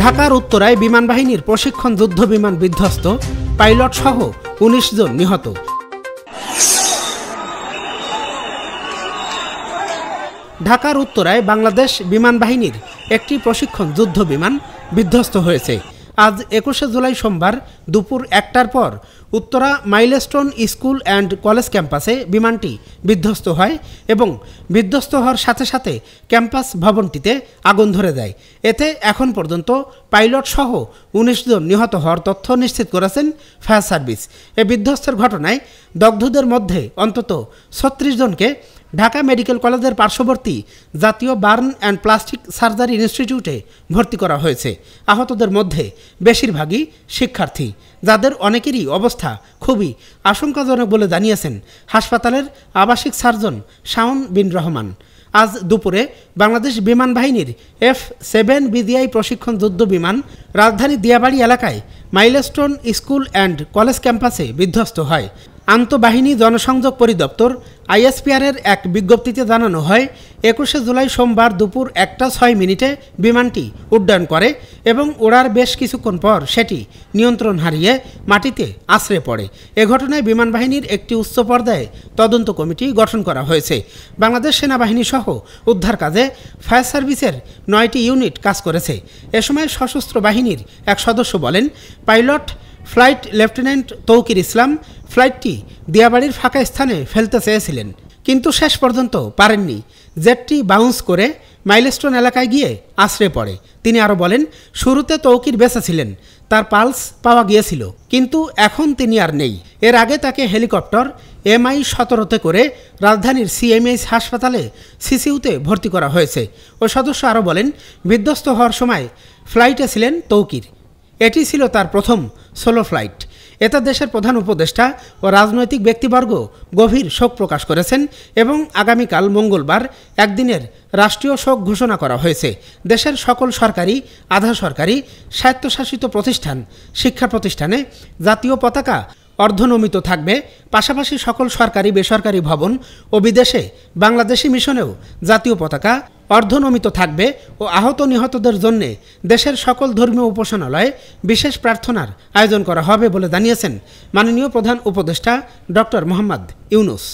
ঢাকার উত্তরায় বিমান বাহিনীর প্রশিক্ষণ যুদ্ধ বিমান বিধ্বস্ত, পাইলট সহ ১৯ জন নিহত। ঢাকার উত্তরায় বাংলাদেশ বিমান বাহিনীর একটি প্রশিক্ষণ যুদ্ধ বিমান বিধ্বস্ত হয়েছে। আজ ২১শে জুলাই সোমবার দুপুর ১টার পর Uttara milestone school and college ক্যাম্পাসে বিমানটি বিধ্বস্ত হয় এবং বিধ্বস্ত হওয়ার সাথে সাথে ক্যাম্পাস ভবনটিতে আগুন ধরে দেয়। এতে এখন পর্যন্ত পাইলট সহ ১৯ জন নিহত হওয়ার তথ্য নিশ্চিত করেছেন ফায়ার সার্ভিস। এ বিধ্বস্তের ঘটনায় দগ্ধদের মধ্যে অন্তত ৩৬ জনকে ঢাকা মেডিকেল কলেজের পার্শ্ববর্তী জাতীয় বার্ন অ্যান্ড প্লাস্টিক সার্জারি ইনস্টিটিউটে ভর্তি করা হয়েছে। আহতদের মধ্যে বেশিরভাগই শিক্ষার্থী, যাদের অনেকেরই অবস্থা খুবই আশঙ্কাজনক বলে জানিয়েছেন হাসপাতালের আবাসিক সার্জন শাওন বিন রহমান। আজ দুপুরে বাংলাদেশ বিমান বাহিনীর F-7 বিজিআই প্রশিক্ষণ যুদ্ধ বিমান রাজধানী দিয়াবাড়ি এলাকায় মাইলস্টোন স্কুল অ্যান্ড কলেজ ক্যাম্পাসে বিধ্বস্ত হয়। আন্তঃবাহিনী জনসংযোগ পরিদপ্তর ISPR-এর এক বিজ্ঞপ্তিতে জানানো হয়, ২১শে জুলাই সোমবার দুপুর ১টা ৬ মিনিটে বিমানটি উড্ডয়ন করে এবং ওড়ার বেশ কিছুক্ষণ পর সেটি নিয়ন্ত্রণ হারিয়ে মাটিতে আছড়ে পড়ে। এ ঘটনায় বিমান বাহিনীর একটি উচ্চ পর্যায়ে তদন্ত কমিটি গঠন করা হয়েছে। বাংলাদেশ সেনাবাহিনী সহ উদ্ধার কাজে ফায়ার সার্ভিসের ৯টি ইউনিট কাজ করেছে। এ সময় সশস্ত্র বাহিনীর এক সদস্য বলেন, পাইলট ফ্লাইট লেফটেন্যান্ট তৌকির ইসলাম ফ্লাইটটি দিয়াবাড়ির ফাঁকা স্থানে ফেলতে চেয়েছিলেন, কিন্তু শেষ পর্যন্ত পারেননি। জেটটি বাউন্স করে মাইলস্টোন এলাকায় গিয়ে আছড়ে পড়ে। তিনি আরও বলেন, শুরুতে তৌকির বেঁচে ছিলেন, তার পালস পাওয়া গিয়েছিল, কিন্তু এখন তিনি আর নেই। এর আগে তাকে হেলিকপ্টার MI-17 করে রাজধানীর CMH হাসপাতালে CCU-তে ভর্তি করা হয়েছে। ওই সদস্য আরও বলেন, বিধ্বস্ত হওয়ার সময় ফ্লাইটে ছিলেন তৌকির। এটি ছিল তার প্রথম সোলো ফ্লাইট। এতে দেশের প্রধান উপদেষ্টা ও রাজনৈতিক ব্যক্তিবর্গ গভীর শোক প্রকাশ করেছেন এবং আগামীকাল মঙ্গলবার একদিনের রাষ্ট্রীয় শোক ঘোষণা করা হয়েছে। দেশের সকল সরকারি, আধা সরকারি, স্বায়ত্তশাসিত প্রতিষ্ঠান, শিক্ষা প্রতিষ্ঠানে জাতীয় পতাকা অর্ধনমিত থাকবে। পাশাপাশি সকল সরকারি বেসরকারি ভবন ও বিদেশে বাংলাদেশি মিশনেও জাতীয় পতাকা অর্ধনমিত থাকবে ও আহত নিহতদের জন্য দেশের সকল ধর্মীয় উপাসনালয়ে বিশেষ প্রার্থনার আয়োজন করা হবে বলে জানিয়েছেন মাননীয় প্রধান উপদেষ্টা ডক্টর মোহাম্মদ ইউনূস।